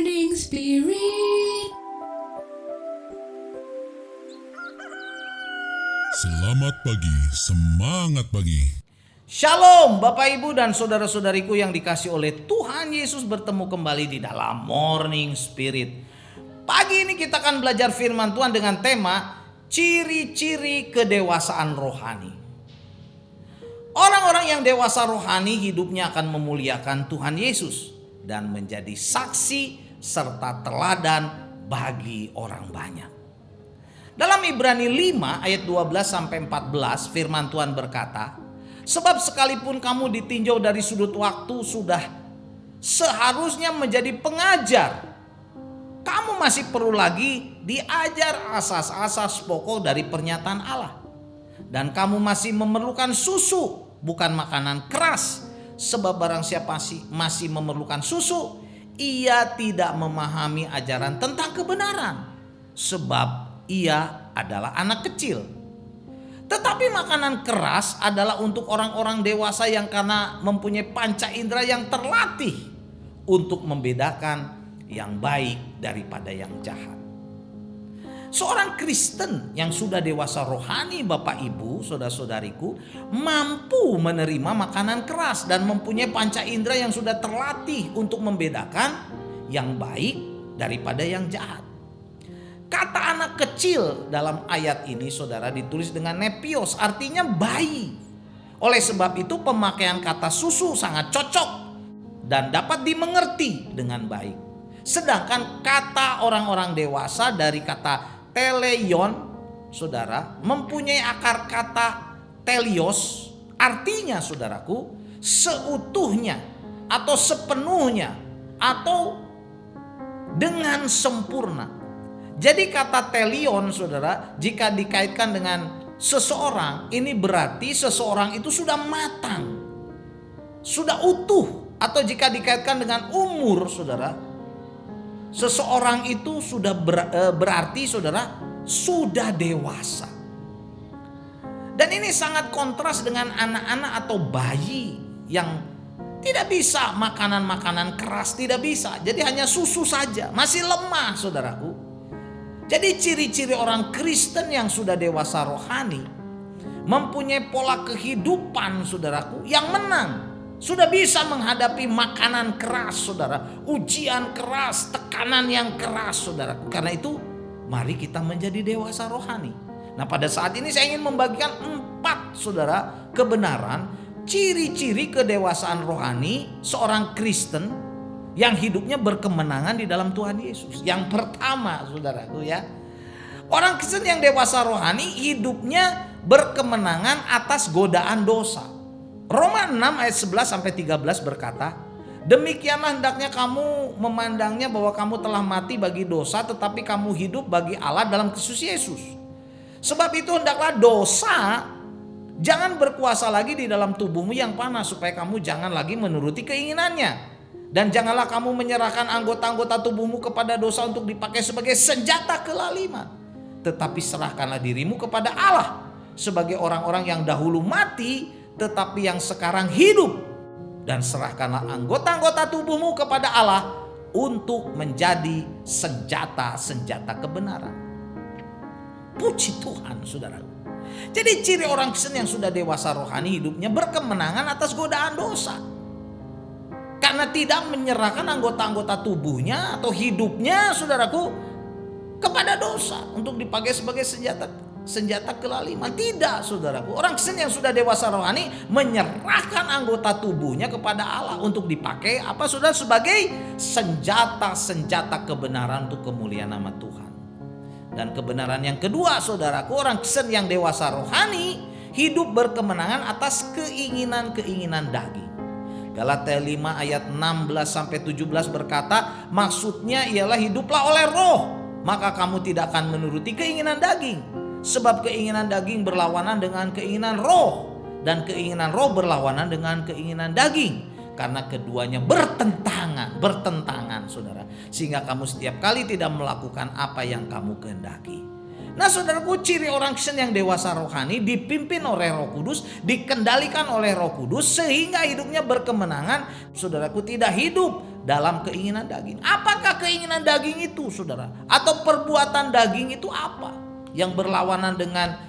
Morning Spirit. Selamat pagi, semangat pagi. Shalom Bapak Ibu dan saudara-saudariku yang dikasih oleh Tuhan Yesus, bertemu kembali di dalam Morning Spirit. Pagi ini kita akan belajar firman Tuhan dengan tema ciri-ciri kedewasaan rohani. Orang-orang yang dewasa rohani hidupnya akan memuliakan Tuhan Yesus dan menjadi saksi serta teladan bagi orang banyak. Dalam Ibrani 5 ayat 12 sampai 14 firman Tuhan berkata, sebab sekalipun kamu ditinjau dari sudut waktu sudah seharusnya menjadi pengajar, kamu masih perlu lagi diajar asas-asas pokok dari pernyataan Allah. Dan kamu masih memerlukan susu, bukan makanan keras. Sebab barang siapa masih memerlukan susu, ia tidak memahami ajaran tentang kebenaran, sebab ia adalah anak kecil. Tetapi makanan keras adalah untuk orang-orang dewasa yang karena mempunyai panca indera yang terlatih untuk membedakan yang baik daripada yang jahat. Seorang Kristen yang sudah dewasa rohani, Bapak Ibu, saudara-saudariku, mampu menerima makanan keras dan mempunyai panca indera yang sudah terlatih untuk membedakan yang baik daripada yang jahat. Kata anak kecil dalam ayat ini, saudara, ditulis dengan nepios, artinya bayi. Oleh sebab itu pemakaian kata susu sangat cocok dan dapat dimengerti dengan baik. Sedangkan kata orang-orang dewasa dari kata teleion, saudara, mempunyai akar kata telios, artinya, saudaraku, seutuhnya atau sepenuhnya atau dengan sempurna. Jadi kata telion, saudara, jika dikaitkan dengan seseorang, ini berarti seseorang itu sudah matang, sudah utuh. Atau jika dikaitkan dengan umur, saudara, seseorang itu sudah berarti, saudara, sudah dewasa. Dan ini sangat kontras dengan anak-anak atau bayi yang tidak bisa makanan-makanan keras, tidak bisa. Jadi hanya susu saja, masih lemah, saudaraku. Jadi ciri-ciri orang Kristen yang sudah dewasa rohani mempunyai pola kehidupan, saudaraku, yang menang. Sudah bisa menghadapi makanan keras, saudara, ujian keras, tekanan yang keras, saudara. Karena itu mari kita menjadi dewasa rohani. Nah, pada saat ini saya ingin membagikan 4, saudara, kebenaran ciri-ciri kedewasaan rohani seorang Kristen yang hidupnya berkemenangan di dalam Tuhan Yesus. Yang pertama, saudaraku, ya, orang Kristen yang dewasa rohani hidupnya berkemenangan atas godaan dosa. Roma 6 ayat 11 sampai 13 berkata, demikianlah hendaknya kamu memandangnya bahwa kamu telah mati bagi dosa, tetapi kamu hidup bagi Allah dalam Kristus Yesus. Sebab itu hendaklah dosa jangan berkuasa lagi di dalam tubuhmu yang panas, supaya kamu jangan lagi menuruti keinginannya. Dan janganlah kamu menyerahkan anggota-anggota tubuhmu kepada dosa untuk dipakai sebagai senjata kelaliman. Tetapi serahkanlah dirimu kepada Allah sebagai orang-orang yang dahulu mati tetapi yang sekarang hidup, dan serahkanlah anggota-anggota tubuhmu kepada Allah untuk menjadi senjata-senjata kebenaran. Puji Tuhan, saudara. Jadi ciri orang Kristen yang sudah dewasa rohani hidupnya berkemenangan atas godaan dosa, karena tidak menyerahkan anggota-anggota tubuhnya atau hidupnya, saudaraku, kepada dosa untuk dipakai sebagai senjata kelaliman. Tidak, saudaraku. Orang Kristen yang sudah dewasa rohani menyerahkan anggota tubuhnya kepada Allah untuk dipakai apa, saudara, sebagai senjata-senjata kebenaran untuk kemuliaan nama Tuhan. Dan kebenaran yang kedua, saudaraku, orang Kristen yang dewasa rohani hidup berkemenangan atas keinginan-keinginan daging. Galatia 5 ayat 16 sampai 17 berkata, maksudnya ialah hiduplah oleh roh, maka kamu tidak akan menuruti keinginan daging. Sebab keinginan daging berlawanan dengan keinginan roh, dan keinginan roh berlawanan dengan keinginan daging. Karena keduanya bertentangan, saudara. Sehingga kamu setiap kali tidak melakukan apa yang kamu kehendaki. Nah saudaraku, ciri orang Kristen yang dewasa rohani dipimpin oleh Roh Kudus, dikendalikan oleh Roh Kudus sehingga hidupnya berkemenangan. Saudaraku, tidak hidup dalam keinginan daging. Apakah keinginan daging itu, saudara? Atau perbuatan daging itu apa? Yang berlawanan dengan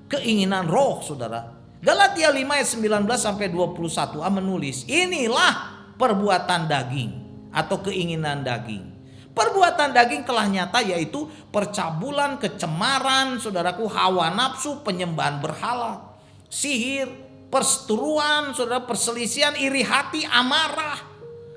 keinginan roh, saudara. Galatia 5 ayat 19 sampai 21a menulis, inilah perbuatan daging atau keinginan daging. Perbuatan daging telah nyata, yaitu percabulan, kecemaran, saudaraku, hawa nafsu, penyembahan berhala, sihir, perseteruan, saudara, perselisihan, iri hati, amarah,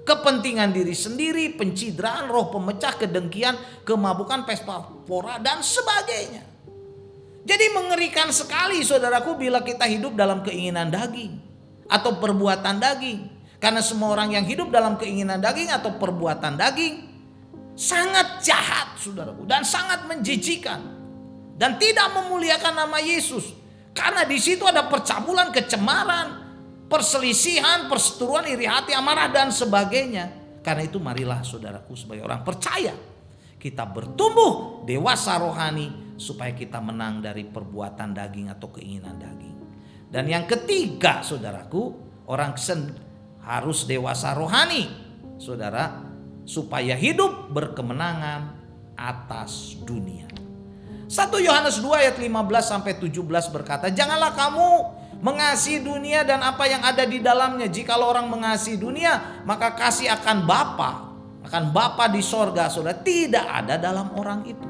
kepentingan diri sendiri, pencitraan, roh pemecah, kedengkian, kemabukan, pesta pora, dan sebagainya. Jadi mengerikan sekali, saudaraku, bila kita hidup dalam keinginan daging atau perbuatan daging. Karena semua orang yang hidup dalam keinginan daging atau perbuatan daging sangat jahat, saudaraku, dan sangat menjijikan dan tidak memuliakan nama Yesus. Karena di situ ada percabulan, kecemaran, perselisihan, perseteruan, iri hati, amarah, dan sebagainya. Karena itu marilah, saudaraku, sebagai orang percaya kita bertumbuh dewasa rohani supaya kita menang dari perbuatan daging atau keinginan daging. Dan yang ketiga, saudaraku, orang Kristen harus dewasa rohani, saudara, supaya hidup berkemenangan atas dunia. 1 Yohanes 2 ayat 15 sampai 17 berkata, janganlah kamu mengasihi dunia dan apa yang ada di dalamnya. Jikalau orang mengasihi dunia, maka kasih akan Bapa di sorga, saudara, tidak ada dalam orang itu.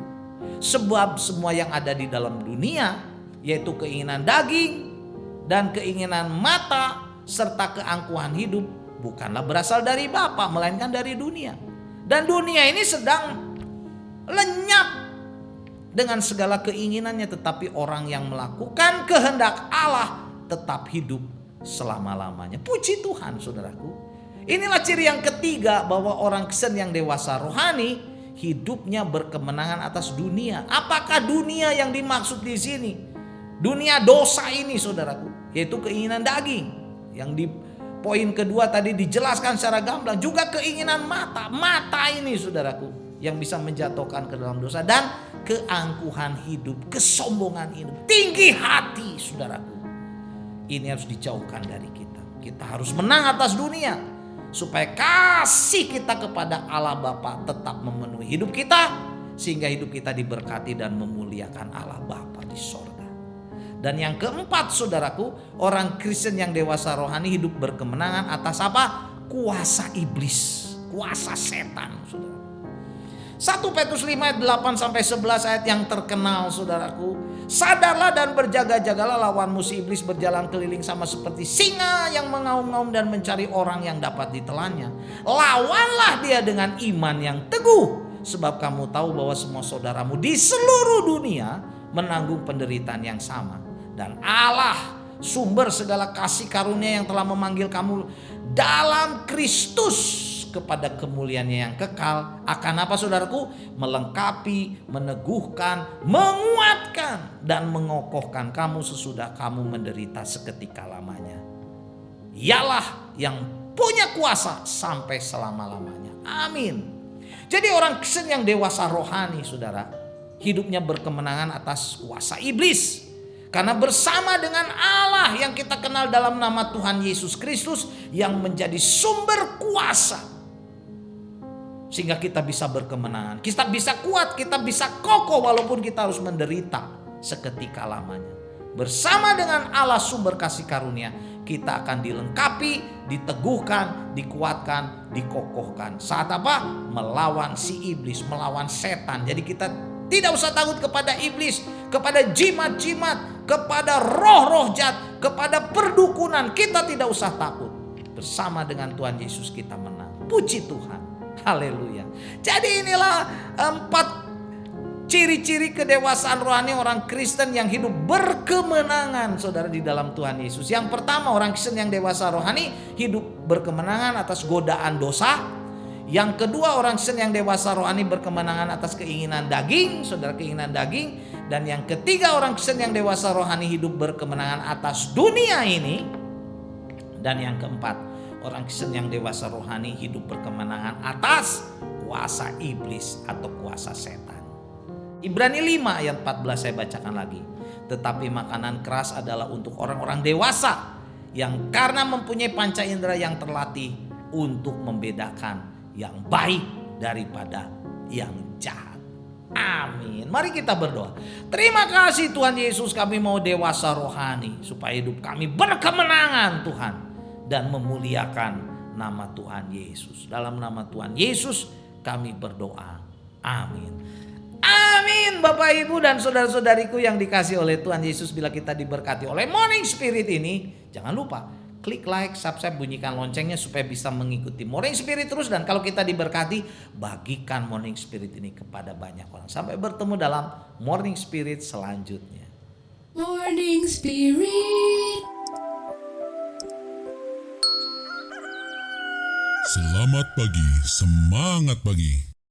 Sebab semua yang ada di dalam dunia, yaitu keinginan daging dan keinginan mata serta keangkuhan hidup, bukanlah berasal dari Bapa, melainkan dari dunia. Dan dunia ini sedang lenyap dengan segala keinginannya, tetapi orang yang melakukan kehendak Allah tetap hidup selama-lamanya. Puji Tuhan, saudaraku. Inilah ciri yang ketiga bahwa orang Kristen yang dewasa rohani hidupnya berkemenangan atas dunia. Apakah dunia yang dimaksud di sini? Dunia dosa ini, saudaraku, yaitu keinginan daging. Yang di poin kedua tadi dijelaskan secara gamblang. Juga keinginan mata. Mata ini, saudaraku, yang bisa menjatuhkan ke dalam dosa. Dan keangkuhan hidup, kesombongan hidup, tinggi hati, saudaraku. Ini harus dijauhkan dari kita. Kita harus menang atas dunia, supaya kasih kita kepada Allah Bapa tetap memenuhi hidup kita, sehingga hidup kita diberkati dan memuliakan Allah Bapa di sorga. Dan yang keempat, saudaraku, orang Kristen yang dewasa rohani hidup berkemenangan atas apa? Kuasa iblis, kuasa setan, saudara. 1 Petrus 5 ayat 8 sampai 11 ayat yang terkenal, saudaraku. Sadarlah dan berjaga-jagalah, lawanmu si iblis berjalan keliling sama seperti singa yang mengaum-ngaum dan mencari orang yang dapat ditelannya. Lawanlah dia dengan iman yang teguh, sebab kamu tahu bahwa semua saudaramu di seluruh dunia menanggung penderitaan yang sama. Dan Allah, sumber segala kasih karunia yang telah memanggil kamu dalam Kristus kepada kemuliaannya yang kekal, akan apa, saudaraku? Melengkapi, meneguhkan, menguatkan, dan mengokohkan kamu sesudah kamu menderita seketika lamanya. Ialah yang punya kuasa sampai selama-lamanya. Amin. Jadi orang Kristen yang dewasa rohani, saudara, hidupnya berkemenangan atas kuasa iblis. Karena bersama dengan Allah yang kita kenal dalam nama Tuhan Yesus Kristus yang menjadi sumber kuasa, sehingga kita bisa berkemenangan, kita bisa kuat, kita bisa kokoh walaupun kita harus menderita seketika lamanya. Bersama dengan Allah sumber kasih karunia, kita akan dilengkapi, diteguhkan, dikuatkan, dikokohkan. Saat apa? Melawan si iblis, melawan setan. Jadi kita tidak usah takut kepada iblis, kepada jimat-jimat, kepada roh-roh jahat, kepada perdukunan. Kita tidak usah takut. Bersama dengan Tuhan Yesus kita menang. Puji Tuhan. Haleluya. Jadi inilah 4 ciri-ciri kedewasaan rohani orang Kristen yang hidup berkemenangan, saudara, di dalam Tuhan Yesus. Yang pertama, orang Kristen yang dewasa rohani hidup berkemenangan atas godaan dosa. Yang kedua, orang Kristen yang dewasa rohani berkemenangan atas keinginan daging, saudara, keinginan daging. Dan yang ketiga, orang Kristen yang dewasa rohani hidup berkemenangan atas dunia ini. Dan yang keempat, orang Kristen yang dewasa rohani hidup berkemenangan atas kuasa iblis atau kuasa setan. Ibrani 5 ayat 14 saya bacakan lagi. Tetapi makanan keras adalah untuk orang-orang dewasa yang karena mempunyai panca indera yang terlatih untuk membedakan yang baik daripada yang jahat. Amin. Mari kita berdoa. Terima kasih Tuhan Yesus, kami mau dewasa rohani supaya hidup kami berkemenangan Tuhan dan memuliakan nama Tuhan Yesus. Dalam nama Tuhan Yesus kami berdoa. Amin. Amin. Bapak, Ibu, dan saudara-saudariku yang dikasih oleh Tuhan Yesus, bila kita diberkati oleh Morning Spirit ini, jangan lupa klik like, subscribe, bunyikan loncengnya supaya bisa mengikuti Morning Spirit terus. Dan kalau kita diberkati, bagikan Morning Spirit ini kepada banyak orang. Sampai bertemu dalam Morning Spirit selanjutnya. Morning Spirit. Selamat pagi, semangat pagi.